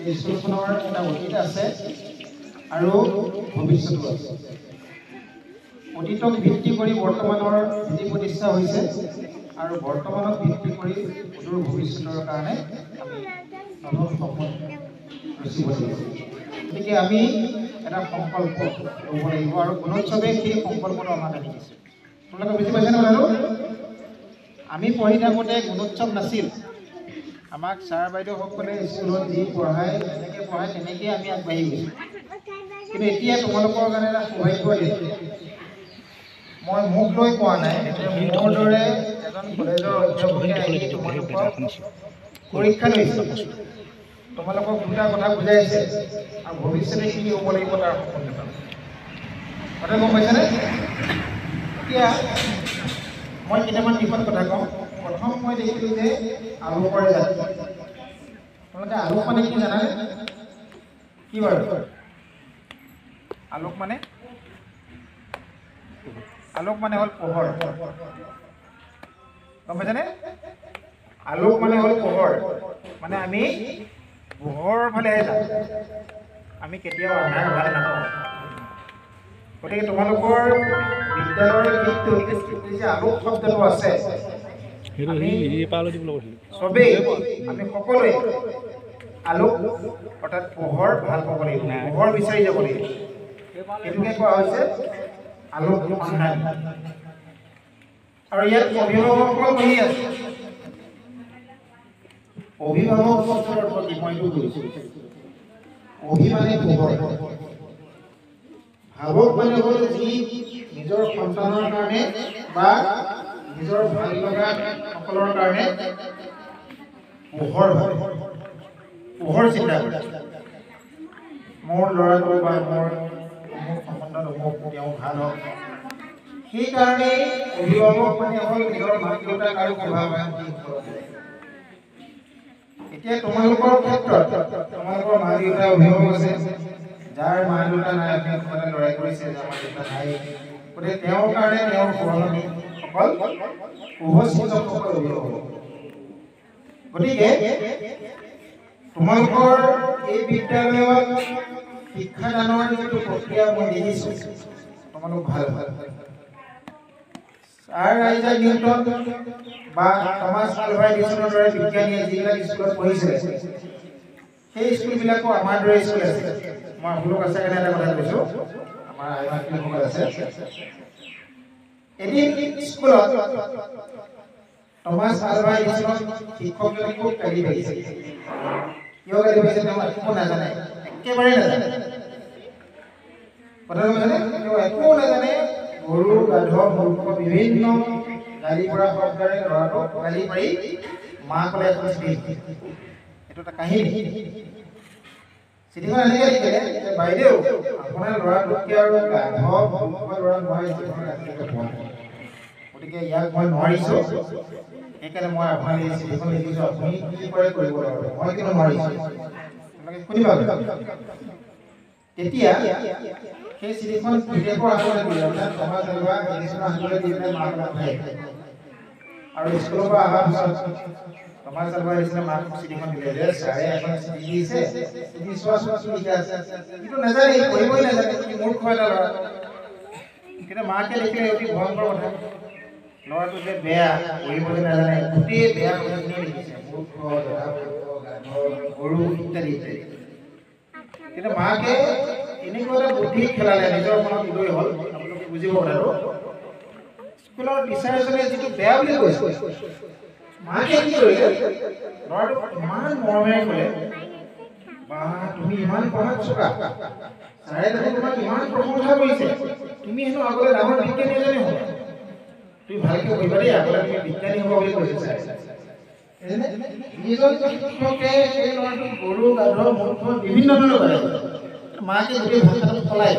এই স্কুলখনৰ এটা অতীত আছে আৰু ভৱিষ্যতো আছে। অতীতক ভিত্তি কৰি বৰ্তমানৰ ভেটি প্ৰতিষ্ঠা হৈছে আৰু বৰ্তমানক ভিত্তি কৰি অদূৰ ভৱিষ্যতৰ কাৰণে আমি নতুন সপোন ৰচিব লাগিব। গতিকে আমি এটা সংকল্প ল'ব লাগিব আৰু গুণোৎসৱে সেই সংকল্পটো আমাক আনি দিছে। তোমালোকে বুজি পাইছেনে কথাটো? আমি পঢ়ি থাকোঁতে গুণোৎসৱ নাছিল। আমাক ছাৰ বাইদেউসকলে স্কুলত যি পঢ়ায় তেনেকৈ আমি আগবাঢ়ি গৈছোঁ। কিন্তু এতিয়া তোমালোকৰ কাৰণে এটা সৌভাগ্য দিন। মই মোক লৈ কোৱা নাই, মোৰ দৰে এজন কলেজৰ অধ্যাপকে আহি তোমালোকক পৰীক্ষা লৈছে, তোমালোকক দুটা কথা বুজাইছে আৰু ভৱিষ্যতে কি হ'ব লাগিব তাৰ সপোন দেখা। কথা গম পাইছেনে? এতিয়া মই কেইটামান দিশত কথা কওঁ। প্ৰথম মই দেখিলোঁ যে আলোকৰ জাতি। তোমালোকে আলোক মানে কি জানানে? কি বাৰু আলোক মানে? আলোক মানে হ'ল পোহৰ। গম পাইছেনে? আলোক মানে হ'ল পোহৰ। মানে আমি পোহৰৰ ফালেহে যাওঁ, আমি কেতিয়াও আন্ধাৰ ভাল নাপাওঁ। গতিকে তোমালোকৰ বিদ্যালয়ৰ গীতটোত যে আলোক শব্দটো আছে, আমি চবেই আমি সকলোৱে আলোক অৰ্থাৎ পোহৰ ভাল পাব লাগিব, পোহৰ বিচাৰি যাব লাগিব। এইটোকে কোৱা হৈছে আলোক সন্ধান। আৰু ইয়াত অভিভাৱকসকল বহি আছে। অভিভাৱক শব্দৰ অৰ্থ কি মই এইটো কৈছোঁ। অভি মানে পোহৰ, ভাৱক মানে হ'ল যি নিজৰ সন্তানৰ কাৰণে বা নিজৰ ভাল লগা সকলৰ কাৰণে পোহৰ হয়, পোহৰ চিন্তা কৰে। মোৰ ল'ৰাটো বা মোৰ সম্বন্ধত তেওঁ ভাল হওক, সেইকাৰণে অভিভাৱক মানে হ'ল নিজৰ মাক দেউতাক আৰু সভাপতি। এতিয়া তোমালোকৰ ক্ষেত্ৰত তোমালোকৰ মা দেউতা অভিভাৱক আছে, যাৰ মা দেউতা নাই আপুনি লৰাই কৰিছে, যাৰ মা দেউতা নাই, গতিকে তেওঁৰ কাৰণে তেওঁৰ সহকৰ্মীসকল শুভচিন্তকসকল অভিভাৱক। গতিকে তোমালোকৰ এই বিদ্যালয়ত শিক্ষাদানৰ যিটো প্ৰক্ৰিয়া মই দেখিছোঁ, তোমালোক ভাল ভাল ছাৰ আইজাক নিউটন বা থমাছ আলভা এডিছনৰ দৰে বিজ্ঞানীয়ে যিবিলাক স্কুলত পঢ়িছিলে, সেই স্কুলবিলাকো আমাৰ দৰে স্কুল আছে। মই আপোনালোক আছে কাৰণে এটা কথা কৈছোঁ, আমাৰ আইমাসকল আছে। এদিন স্কুলত থমাছ আলভা এডিছনৰ শিক্ষকজনে খুব গালি পাৰিছে। কিয় গালি পাৰিছে তেওঁ একো নাজানে, একেবাৰে নাজানে। কথা নাজানে, তেওঁ একো নাজানে। গৰু গাধ মূৰ্খ বিভিন্ন গালি পৰা শব্দৰে ল'ৰাটোক গালি পাৰি মাকলে এখন চিঠি। এইটো এটা কাহিনী। চিঠিখন এনেকৈ লিখিলে যে বাইদেউ আপোনাৰ ল'ৰাটোতকৈ আৰু গাধ মূৰ্খ ল'ৰা নোৱাৰি, গতিকে ইয়াক মই নোৱাৰিছোঁ, সেইকাৰণে মই আপোনাৰ এই চিঠিখন লিখিছোঁ, আপুনি কি কৰে কৰিব লাগিব, মই কিন্তু নোৱাৰিছোঁ। শুনিবা? তেতিয়া সেই চিঠিখন পিতেকৰ হাতলৈ দিলে, অৰ্থাৎ থমাছ আলভা এডিছনৰ হাতলৈ দি পেলাই মাক পঠাই। আৰু স্কুলৰ পৰা অহাৰ পিছত থমাছ আলভা এডিছনে মাক চিঠিখন দিলে যে ছাৰে এখন চিঠি দিছে, তুমি চোৱাচোন কি লিখা আছে। কিন্তু নাজানে, পঢ়িবই নাজানে, মূৰ্খ এটা ল'ৰা। কিন্তু মাকে দেখিলে অতি ভয়ংকৰ কথা, ল'ৰাটো যে বেয়া, পঢ়িবলৈ নাজানে, গোটেই বেয়া কথাখিনি লিখিছে, মূৰ্খ, গৰু ইত্যাদি ইত্যাদি। কিন্তু মাকে এনেকুৱা এটা বুদ্ধি খেলালে, নিজৰ মনত উদয় হ'ল। আপোনালোকে বুজিব কথাটো। স্কুলৰ টিচাৰ এজনে যিটো বেয়া বুলি কৈছে, মাকে কি কৰিলে, ল'ৰাটোক ইমান মৰমেৰে ক'লে, বা তুমি ইমান পঢ়াত চোকা, ছাৰে দেখোন তোমাক ইমান প্ৰশংসা কৰিছে, তুমি হেনো আগলৈ ডাঙৰ বিজ্ঞানী এজনে হ'বা, তুমি ভালকৈ পঢ়িবা দেই, আগলৈ তুমি বিজ্ঞানী হ'ব বুলি কৈছে ছাৰে। যিজন শিক্ষকে সেই ল'ৰাটোক গৰু গাধ মূৰ্খ বিভিন্ন ধৰণৰ কৰে, মাকে গোটেই ভাষাটো সলাই।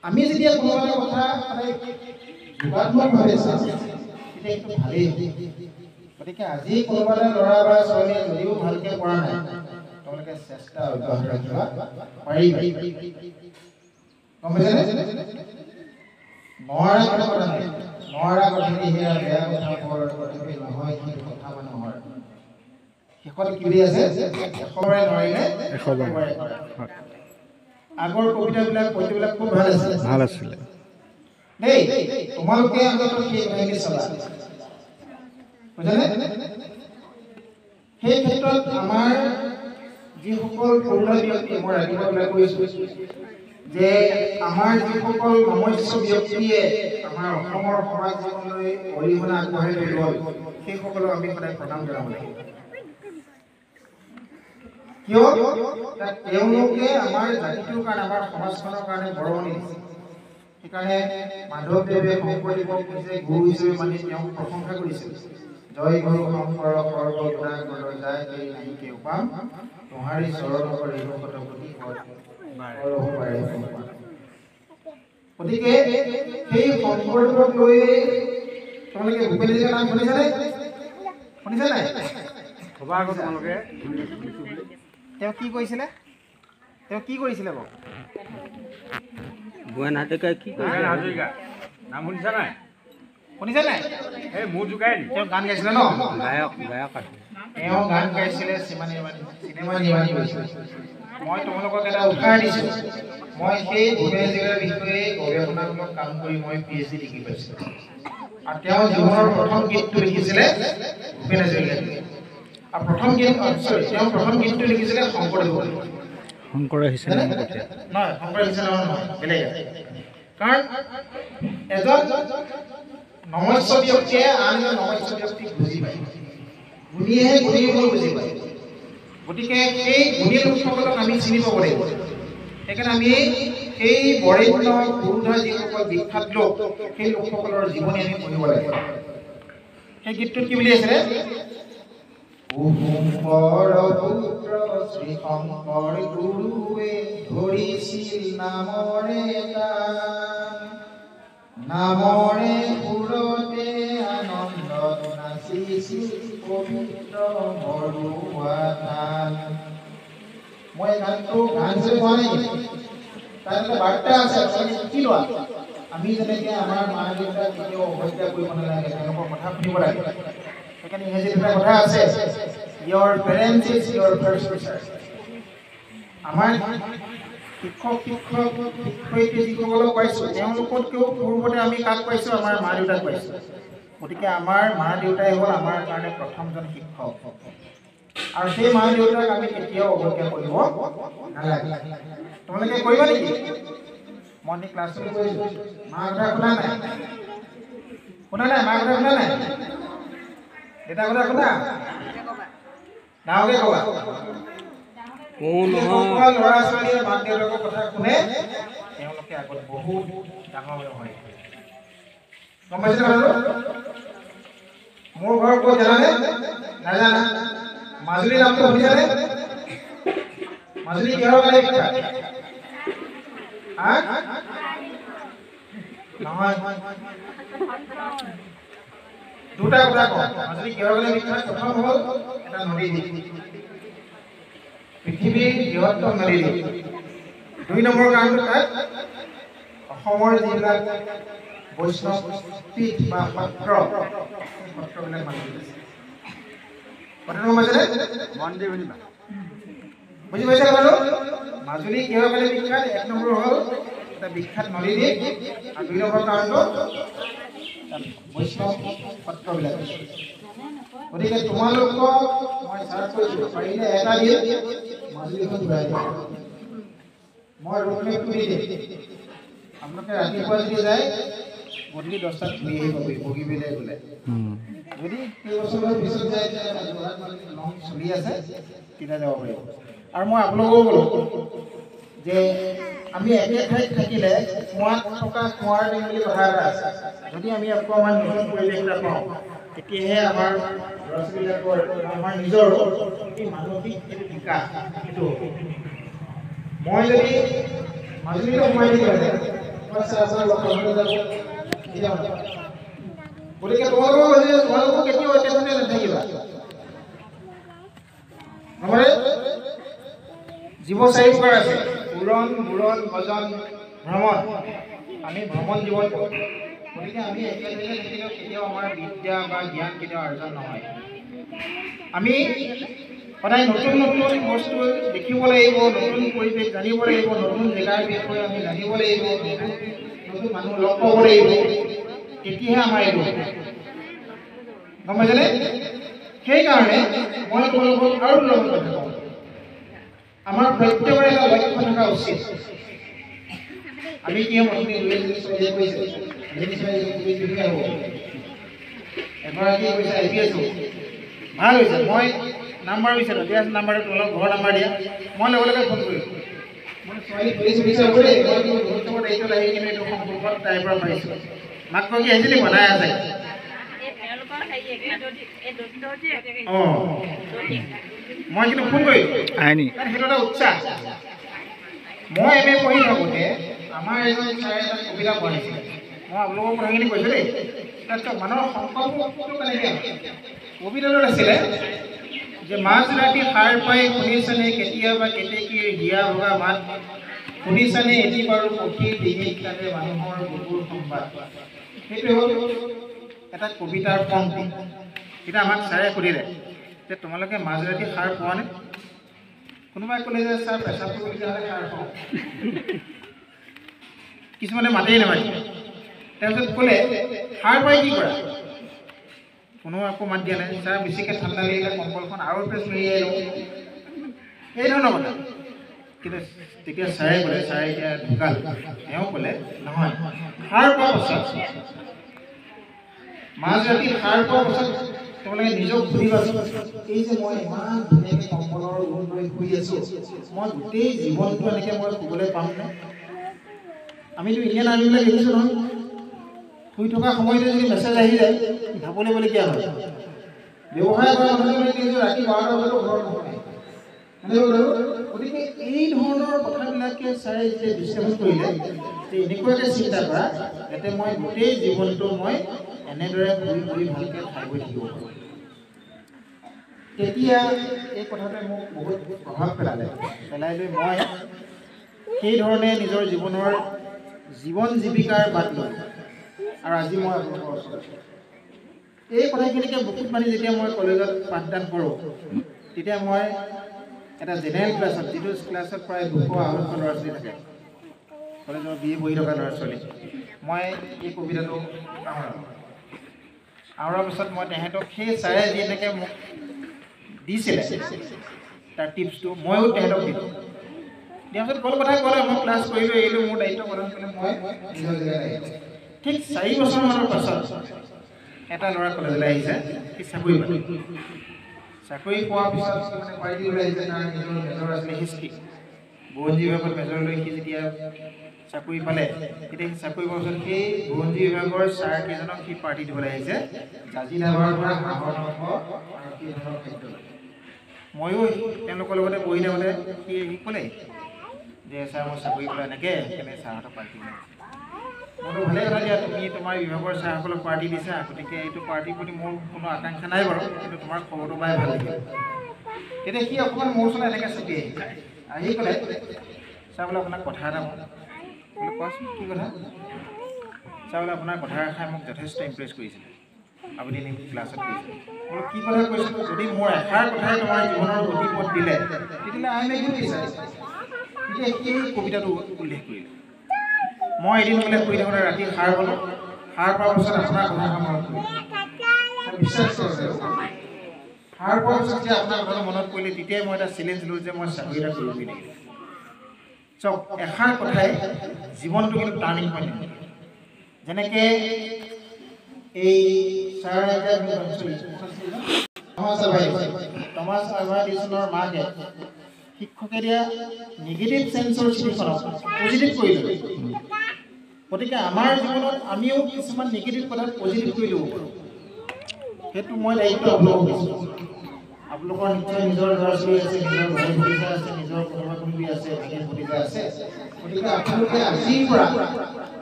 আমি যেতিয়া কোনোবা এটা কথা যোগাত্মকভাৱে চাওঁ, তেতিয়া সেইটো ভালেই। গতিকে আজি কোনোবা এটা ল'ৰা বা ছোৱালীয়ে যদিও ভালকৈ পঢ়া নাই, তোমালোকে চেষ্টা অব্যাহত ৰাখিবা, পাৰিবা। গম পাইছেনে? নোৱাৰা কথা নাই, নোৱাৰা কথাটি সেয়া বেয়া কথা বৰ তথাপি নহয়, সেইটো কথা মানুহৰ। শেষত কি বুলি আছে এশবাৰে নোৱাৰিলে এশবাৰে কৰে আগৰ কবিতাবিলাক পদ্যবিলাক খুব ভাল আছিলে দেই তোমালোকে আগত সেই কথাখিনি চাবা বুজিলে সেই ক্ষেত্ৰত আমাৰ যিসকল পৌৰা ব্যক্তি মই ৰাতিপুৱা ওলাই কৈছোঁ যে আমাৰ যিসকল নমস্য ব্যক্তিয়ে আমাৰ অসমৰ সমাজ জীৱনলৈ অৰিহণা আগবঢ়াই লৈ গ'ল সেইসকলক আমি সদায় প্ৰণাম জনাব লাগিব কিয় তেওঁলোকে আমাৰ জাতিটোৰ কাৰণে আমাৰ সমাজখনৰ কাৰণে বৰঙণি দিছে সেইকাৰণে মাধৱদেৱে শংকৰদেৱক নিজে গুৰু হিচাপে মানি তেওঁক প্ৰশংসা কৰিছিল জয় গুৰু শংকৰ সৰ্বগুণা গুণ যায় এই নাহিকে উপাম তোহাৰি চৰণ কৰি শত কোটি গতিকে সেই শংকৰদেৱক লৈ তোমালোকে ভূপেন হাজৰিকাৰ নাম শুনিছানে নাই সভা আগত তোমালোকে তেওঁ কি কৰিছিলে বাৰু ভূপেন হাজৰিকা কি কৰিছিলে হাজৰিকা নাম শুনিছা নাই এই মোৰ জোকাই তেওঁ গান গাইছিলে ন গায়ক তেওঁ গান গাইছিলে চিনেমা নিৰ্মাণ কৰিছিলে মই তোমালোকক এটা উৎসাহ দিছোঁ মই সেই ভূপেন হাজৰিকাৰ বিষয়ে গৱেষণামূলক কাম কৰি মই PhD ডিগ্ৰী পাইছিলোঁ আৰু তেওঁ জীৱনৰ প্ৰথম গীতটো লিখিছিলে ভূপেন হাজৰিকাই আৰু তেওঁ প্ৰথম গীতটো লিখিছিলে শংকৰদেৱৰ শংকৰ আহিছে নহয় শংকৰ আহিছে নহয় বেলেগ কাৰণ এজন নমস্য ব্যক্তিয়ে আন এজন নমস্য ব্যক্তিক বুজি পায় গুণীয়েহে গুণীসকল বুজি পায় গতিকে সেই গুণী লোকসকলক আমি চিনি পাব লাগিব সেইকাৰণে আমি সেই বৰেণ্য পুৰুধা যিসকল বিখ্যাত লোক সেই লোকসকলৰ জীৱনী আমি পঢ়িব লাগিব সেই গীতটোত কি বুলি আছিলে শংকৰ পুত্ৰ শ্ৰী শংকৰ গুৰুৱে ধৰিছিল নামৰে নামৰে সুৰতে আনন্দত নাচিছিল পবিত্ৰ বৰুৱা থান মই গানটো গান হিচাপে কোৱা নাই তাৰ এটা বাৰ্তা আছে আপোনালোকে শিকি লোৱা আমি যেনেকৈ আমাৰ মা দেউতাক কেতিয়াও অৱজ্ঞা কৰিব নালাগে তেওঁলোকৰ কথা শুনিব লাগে সেইকাৰণে ইংৰাজীত এটা কথা আছে your parents is your first teacher আমাৰ শিক্ষয়িত্ৰী যিসকলক পাইছোঁ তেওঁলোকতকৈও পূৰ্বতে আমি কাক পাইছোঁ আমাৰ মা দেউতাক পাইছোঁ গতিকে আমাৰ মা দেউতাই হ'ল আমাৰ কাৰণে প্ৰথমজন শিক্ষক আৰু সেই মা দেউতাক আমি কেতিয়াও অৱজ্ঞা কৰিব নালাগে তোমালোকে কৰিবা নেকি মই ক্লাছত কৈছোঁ মা কথা শুনা নাই মা কথা শুনা নাই দেউতাৰ কথা শুনা ডাঙৰকে ক'বা ল'ৰা ছোৱালীয়ে মাক দেউতাকৰ কথা শুনে তেওঁলোকে আগত বহুত ডাঙৰ হয় গম পাইছে মোৰ ঘৰ ক'ত জানানে নাজানা মাজুলী নামটো শুনিছানে মাজুলী কিহৰ কাৰণে বিখ্যাত নহয় দুটা কথা কওঁ মাজুলী কিহৰ কাৰণে বিখ্যাত প্ৰথম হ'ল এটা নদী পৃথিৱীৰ বৃহত্তম নদী দুই নম্বৰ কাৰণটো তাত অসমৰ যিবিলাক বৈষ্ণৱ পীঠ বা সত্ৰবিলাক মাজুলীত আছে কথাটো গম পাইছেনে বুজি পাইছে কথাটো মাজুলী কিহৰ কাৰণে বিখ্যাত এক নম্বৰ হ'ল এটা বিখ্যাত নদী আৰু দুই নম্বৰ কাৰণটো বৈষ্ণৱ সত্ৰবিলাক গতিকে তোমালোকক মই চাৰ্চ কৰিছোঁ পাৰিলে এটা দিন মাজুলীখন ঘূৰাই দিম মই ৰোডমেপটো দি দিম আপোনালোকে ৰাতিপুৱা যদি যায় গধূলি 10টাত ঘূৰি আহিব বগীবিললৈ গ'লে যদি কেইবছৰমানৰ পিছত যায় চলি আছে তেতিয়া যাব পাৰিব আৰু মই আপোনালোকেও ক'লোঁ যে আমি একে ঠাইত থাকিলে কুঁৱাত থকা কুঁৱাৰ দিন বুলি কথা এটা আছে যদি আমি আকৌ আমাৰ নতুন পৰিৱেশ এটা পাওঁ তেতিয়াহে আমাৰ ল'ৰা ছোৱালীবিলাকৰ আমাৰ নিজৰ মানসিক বিকাশ সেইটো মই যদি মাজুলীলৈ সোমাই দিলোঁ গতিকে তোমালোকক কেতিয়াও একেধৰণে নাথাকিবা আমাৰ জীৱ চাৰিপ্ৰকাৰ আছে উৰণ বুৰণ ভজন ভ্ৰমণ আমি ভ্ৰমণ জীৱন কৰোঁ গতিকে আমি একেলগে থাকিলেও কেতিয়াও আমাৰ বিদ্যা বা জ্ঞান কেতিয়াও অৰ্জন নহয় আমি সদায় নতুন নতুন বস্তু দেখিব লাগিব, নতুন পৰিৱেশ জানিব লাগিব, নতুন জেগাৰ বিষয়ে আমি জানিব লাগিব, নতুন মানুহ লগ পাব লাগিব, তেতিয়াহে আমাৰ এইটো গম পাইছেনে? সেইকাৰণে মই তোমালোকক আৰু দুটামান কথা কওঁ। আমাৰ প্ৰত্যেকৰে এটা লক্ষ্য থকা উচিত। আমি কি হ'ম? আপুনি এগৰাকী কৈছে IPS ভাল হৈছে, মই নাম্বাৰ বিচাৰোঁ, দিয়া নাম্বাৰটো তোমালোক ঘৰৰ নাম্বাৰ দিয়া, মই লগে লগে ফোন কৰিম। মই ছোৱালী পুলিচ বিচাৰোঁ দেই, মই গুৰুত্ব দায়িত্বত আহি কিনে এইটো সম্পৰ্কত তাইৰ পৰা পাইছোঁ। মাক কৈ কি আহিছিলে বনাই আছে। অঁ মই কিন্তু ফোন কৰিলোঁ, সেইটো এটা উৎসাহ। মই MA পঢ়ি থাকোঁতে আমাৰ এজন ছাৰে এটা কবিতা পঢ়াইছিলে, মই আপোনালোকৰ কথাখিনি কৈছোঁ দেই। তাৰপিছত মানুহৰ সংকল্পটো কেনেকৈ কবিতাটো আছিলে যে মাছ ৰাতি সাৰ পাই শুনিছানে কেতিয়াবা কেতেকীৰ হিয়া ভগা মাত, শুনিছানে এটি বাৰু পক্ষীৰ ডিঙিত কাটে মানুহৰ বুকুৰ সংবাদ। সেইটো হ'ল এটা কবিতাৰ পংক্তি। এতিয়া আমাক ছাৰে সুধিলে যে তোমালোকে মাজৰাতি সাৰ পোৱানে? কোনোবাই ক'লে যে ছাৰ পেচাব কৰিবলগীয়া হ'লে সাৰ পাওঁ, কিছুমানে মাতেই নামাতে। তাৰপিছত ক'লে সাৰ পাই কি কৰা? কোনো আকৌ মাত দিয়া নাই। ছাৰ বেছিকৈ ঠাণ্ডা লাগিলে কম্বলখন আৰু পেচ মেৰিয়াই লওঁ, এই ধৰণৰ কথা। কিন্তু তেতিয়া ছাৰে ক'লে, ছাৰে এতিয়া ঢুকাল, তেওঁ ক'লে নহয়, সাৰ পোৱাৰ পাছত মাজৰাতি সাৰ পোৱাৰ পাছত তোমালোকে নিজক সুধিবাচোন, এই যে মই ইমান ধুনীয়াকৈ কম্বলৰ ৰুম লৈ শুই আছোঁ, মই গোটেই জীৱনটো এনেকৈ মই শুবলৈ পামনে? আমিতো ইণ্ডিয়ান আৰ্মিবিলাক দেখিছোঁ নহয়, শুই থকা সময়তে যদি মেছেজ আহি যায় ঢাপ লাগিবলগীয়া হয়। ব্যৱসায় কৰা মানুহজনে কিন্তু ৰাতি 12টা বজাতো ঘৰত নহয়। গতিকে এই ধৰণৰ কথাবিলাকে ছাৰে যেতিয়া বিশ্লেষণ কৰিলে যে এনেকুৱাকৈ চিন্তা কৰা যাতে মই গোটেই জীৱনটো মই এনেদৰে ঘূৰি ঘূৰি ভালকৈ খাই বৈ থাকিব পাৰোঁ। তেতিয়া এই কথাটোৱে মোক বহুত প্ৰভাৱ পেলাই লৈ মই সেইধৰণে নিজৰ জীৱনৰ জীৱন জীৱিকাৰ বাট ল'লোঁ। আৰু আজি মই আপোনালোকৰ ওচৰত এই কথাখিনিকে বুকুত মানি যেতিয়া মই কলেজত পাঠদান কৰোঁ, তেতিয়া মই এটা জেনেৰেল ক্লাছত, যিটো ক্লাছত প্ৰায় 200-250 ল'ৰা ছোৱালী থাকে, কলেজৰ BA পঢ়ি থকা ল'ৰা ছোৱালী, মই এই কবিতাটো আওৰাৰ পিছত মই তেহেঁতক সেই ছাৰে যেনেকৈ মোক দিছিলে তাৰ টিপছটো ময়ো তেহেঁতক দিলোঁ। দিয়াৰ পিছত ক'ল কথা ক'লে, মই ক্লাছ কৰিলোঁ, এৰিলোঁ, মোৰ দায়িত্ব প্ৰদান কৰিলে, মই নিজৰ জেগাত আহিলোঁ। ঠিক 4 বছৰমানৰ পাছত এটা ল'ৰা কলেজলৈ আহিছে, সি চাকৰি পালে। চাকৰি পোৱাৰ পিছত মানে পাৰ্টি ওলাই আহিছে, তাৰ নিজৰ মেজৰ আছিলে হিষ্ট্ৰী, বুৰঞ্জী বিভাগত মেজৰ লৈ সি যেতিয়া চাকৰি পালে, তেতিয়া সি চাকৰি পোৱাৰ পিছত সেই বুৰঞ্জী বিভাগৰ ছাৰ কেইজনক সি পাৰ্টি দিবলৈ আহিছে, জাজি ধাবাৰ পৰা হাঁহৰ মাংস আৰু সেই ধৰণৰ খাদ্য। ময়ো তেওঁলোকৰ লগতে বহি থাকোঁতে সি ক'লে যে ছাৰ মই চাকৰি পালে এনেকৈ কেনে ছাৰহঁতক পাৰ্টি দিলে। মইতো ভালেই কথা দিয়া, তুমি তোমাৰ বিভাগৰ ছাৰসকলক পাৰ্টি দিছা, গতিকে এইটো পাৰ্টিৰ প্ৰতি মোৰ কোনো আকাংক্ষা নাই বাৰু, কিন্তু তোমাৰ খবৰটো পাই ভাল লাগিল। তেতিয়া সি অকণমান মোৰ ওচৰত এনেকৈ চুটি আহি ক'লে, ছাৰ বোলে আপোনাক কথা এটা কওঁ। বোলে কোৱাচোন কি কথা? ছাৰ বোলে আপোনাৰ কথা এষাৰে মোক যথেষ্ট ইমপ্ৰেছ কৰিছিলে, আপুনি এনে ক্লাছত কৈছে। বোলো কি কথা কৈছোঁ? যদি মোৰ এষাৰ কথাই তোমাৰ জীৱনৰ গতিপথ দিলে তেতিয়াহ'লে আমি একো বিচাৰিছোঁ। তেতিয়া সেই কবিতাটো উল্লেখ কৰিলে। মই এদিন বোলে শুই থাকোঁতে ৰাতি সাৰ পালোঁ, সাৰ পোৱাৰ পিছত আপোনাৰ কথা মনত পৰিলে। বিশ্বাস কৰিছে, সাৰ পোৱাৰ পিছত যেতিয়া আপোনাৰ কথা মনত পৰিলে, তেতিয়াই মই এটা চেলেঞ্জ ল'লোঁ যে মই চাকৰি এটা কৰিবই লাগিব। চাওক, এষাৰ কথাই জীৱনটো কিন্তু টাৰ্ণিং পইণ্ট। যেনেকৈ এই ছাৰ টমাছ আলভা এডিছনৰ মাকে শিক্ষকে দিয়া নিগেটিভ চেঞ্চৰ চিঠিখনক পজিটিভ কৰি ল'লে। গতিকে আমাৰ জীৱনত আমিও কিছুমান নিগেটিভ কথাত পজিটিভ কৰি ল'ব পাৰোঁ। সেইটো মই দায়িত্ব আপোনালোকক দিছোঁ। আপোনালোকৰ নিশ্চয় নিজৰ ল'ৰা ছোৱালী আছে, নিজৰ ভাই ভতিজা আছে, নিজৰ কোনোবা কোনোবী আছে, ভাগিন ভতিজা আছে। গতিকে আপোনালোকে আজিৰ পৰা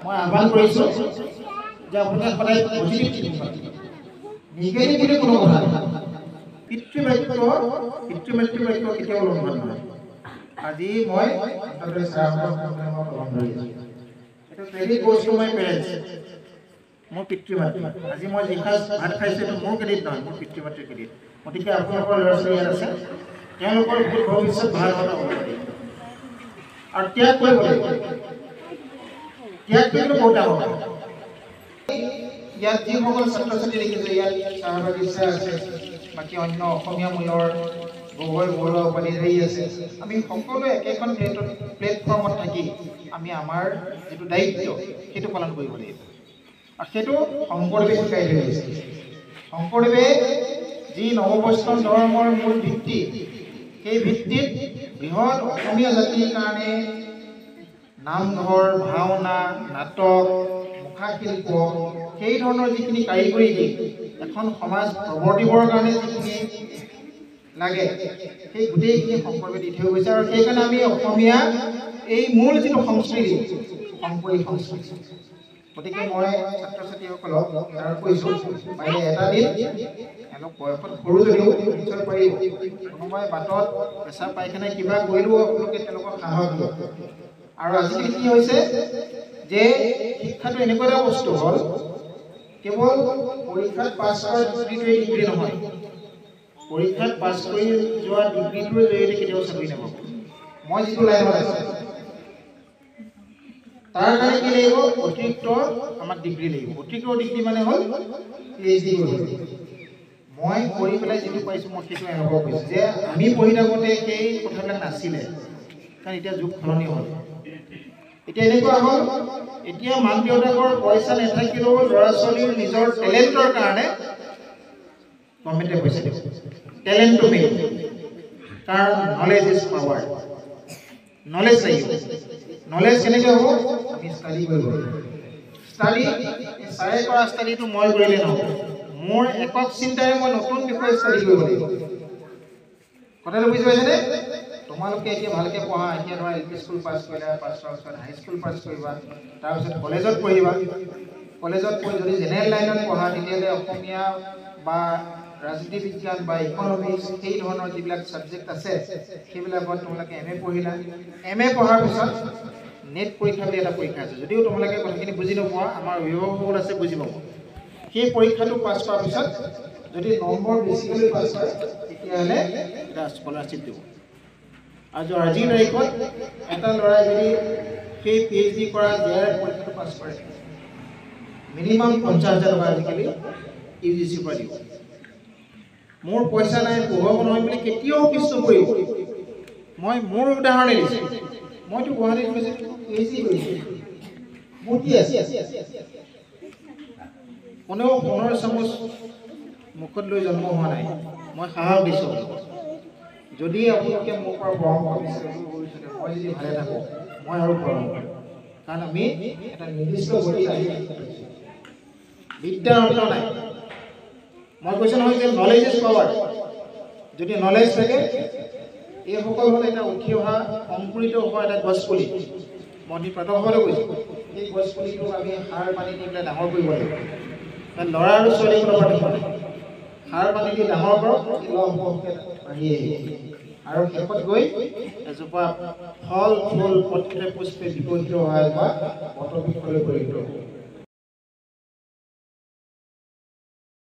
মই আহ্বান কৰিছোঁ যে আপোনালোকে সদায় পজিটিভ থিংকিং কৰিব। নিগেটিভ বুলি কোনো কথা নাই। পিতৃ বাক্য কেতিয়াও লংঘন নহয়। আজি মই এইটো credit goes to my parents, মোৰ পিতৃ মাতৃ। আজি মই যি সাঁজ ভাত খাইছোঁ এইটো মোৰ ক্ৰেডিট নহয়, মোৰ পিতৃ মাতৃৰ ক্ৰেডিট। গতিকে আপোনালোকৰ ল'ৰা ছোৱালী ইয়াত আছে, তেওঁলোকৰ ভৱিষ্যত ভাল হ'ব আৰু ত্যাগ কৰিব লাগিব। ত্যাগ কৰিলে বহুত ডাঙৰ কথা। ইয়াত যিসকল ছাত্ৰ ছাত্ৰী দেখিছে, ইয়াত চাহবাগ ইচ্ছা আছে, বাকী অন্য অসমীয়া মূলৰ গগৈ বৰুৱা উপাধিধাৰী আছে। আমি সকলোৱে একেখন প্লেটফৰ্মত থাকি আমি আমাৰ যিটো দায়িত্ব সেইটো পালন কৰিব লাগিব। আৰু সেইটো শংকৰদেৱে শিকাই থৈ গৈছে। শংকৰদেৱে যি নৱবৈষ্ণৱ ধৰ্মৰ মূল ভিত্তি, সেই ভিত্তিত বৃহৎ অসমীয়া জাতিৰ কাৰণে নামঘৰ, ভাওনা, নাটক, মুখাশিল্প, সেই ধৰণৰ যিখিনি কাৰিকৰী দিশ এখন সমাজ প্ৰৱৰ্তিবৰ কাৰণে যিখিনি লাগে, সেই গোটেইখিনি শংকৰদেৱে দি থৈ গৈছে। আৰু সেইকাৰণে আমি অসমীয়া এই মূল যিটো সংস্কৃতি, শংকৰী সংস্কৃতি, গতিকে মই ছাত্ৰ ছাত্ৰীসকলক আৰু কৈছোঁ, পাৰিলে এটা দিন এওঁলোক বয়সত সৰু যদিও নিশ্চয় পাৰিব। কোনোবাই বাটত পেচাব পায়খানা কিবা কৰিলেও আপোনালোকে তেওঁলোকক সাহস দিব। আৰু আজিকালি কি হৈছে যে শিক্ষাটো এনেকুৱা এটা বস্তু হ'ল, কেৱল পৰীক্ষাত পাছ কৰা ডিগ্ৰীটোৱে ডিগ্ৰী নহয়, পৰীক্ষাত পাছ কৰি যোৱা ডিগ্ৰীটোৰ জৰিয়তে কেতিয়াও চাকৰি নাপাব। মই যিটো লাইনত আছোঁ তাৰ কাৰণে কি লাগিব? অতিৰিক্ত আমাক ডিগ্ৰী লাগিব। অতিৰিক্ত ডিগ্ৰী মানে হ'ল PhD কৰিব লাগিব। মই পঢ়ি পেলাই যিটো পাইছোঁ মই সেইটো অনুভৱ কৰিছোঁ যে আমি পঢ়ি থাকোঁতে সেই কথাবিলাক নাছিলে, কাৰণ এতিয়া যুগ সলনি হ'ল। এতিয়া এনেকুৱা হ'ল, এতিয়া মাক দেউতাকৰ পইচা নাথাকিলেও ল'ৰা ছোৱালীৰ নিজৰ টেলেণ্টৰ কাৰণে গভৰ্ণমেণ্টে পইচা দিব। টেলেণ্টটো মেইন, কাৰণ নলেজ ইজ পাৱাৰ। নলেজ লাগিব। নলেজ কেনেকৈ হ'ব? আমি ষ্টাডি কৰিব লাগিব। ষ্টাডি, ছাৰে কৰা ষ্টাডিটো মই কৰিলে নহ'ব। মোৰ একক চিন্তাৰে মই নতুন বিষয়ে ষ্টাডি কৰিব লাগিব। কথাটো বুজি পাইছেনে? তোমালোকে এতিয়া ভালকৈ পঢ়া। এতিয়া ধৰা LP স্কুল পাছ কৰিলা, পাছ কৰাৰ পিছত হাইস্কুল পাছ কৰিবা, তাৰপিছত কলেজত পঢ়িবা। কলেজত পঢ়ি যদি জেনেৰেল লাইনত পঢ়া, তেতিয়াহ'লে অসমীয়া বা ৰাজনীতি বিজ্ঞান বা ইকনমিক্স, সেই ধৰণৰ যিবিলাক ছাবজেক্ট আছে সেইবিলাকত তোমালোকে MA পঢ়িলা। MA পঢ়াৰ পিছত নেট পৰীক্ষা বুলি এটা পৰীক্ষা আছে। যদিও তোমালোকে কথাখিনি বুজি নোপোৱা, আমাৰ অভিভাৱকসকল আছে বুজি পাব। সেই পৰীক্ষাটো পাছ কৰাৰ পিছত যদি নম্বৰ বেছিকৈ পাছ কৰে, তেতিয়াহ'লে এটা স্কলাৰশ্বিপ দিব। আৰু আজিৰ তাৰিখত এটা ল'ৰাই যদি সেই PhD কৰা JR পৰীক্ষাটো পাছ কৰে, মিনিমাম 50,000 টকা আজিকালি UGCৰ পৰা দিব। মোৰ পইচা নাই, পঢ়াব নহয় বুলি কেতিয়াও পিছ নপৰিব। মই মোৰ উদাহৰণে দিছোঁ। মইতো গুৱাহাটীত PhD কৰিছোঁ, মোৰ কি আছে? কোনেও সোণৰ চামুচ মুখত লৈ জন্ম হোৱা নাই। মই সাহস দিছোঁ, যদি আপোনালোকে মোৰ পৰা পৰামৰ্শ বিচাৰে, মই যদি ভালে থাকোঁ, মই আৰু পৰামৰ্শ কৰিম। কাৰণ আমি এটা নিৰ্দিষ্ট গতিত আহি বিদ্যাৰ অন্ত নাই। মই কৈছোঁ নহয় যে নলেজ ইজ পাৱাৰ। যদি নলেজ থাকে, এইসকল হ'ল এটা উঠি অহা, অংকুৰিত হোৱা এটা গছপুলি। মই প্ৰাতঃসকলে কৈছোঁ, এই গছপুলিটোক আমি সাৰ পানী দি পেলাই ডাঙৰ কৰিব লাগিব। ল'ৰা আৰু ছোৱালীসকলৰ পৰা দেখুৱাই সাৰ পানী দি ডাঙৰ কৰক, বাঢ়ি আহিব। আৰু শেষত গৈ এজোপা ফল ফুল প্ৰত্যেক পুষ্পে বিকশিত হোৱা এজোপা বটবৃক্ষলৈ পৰিণত হ'ব।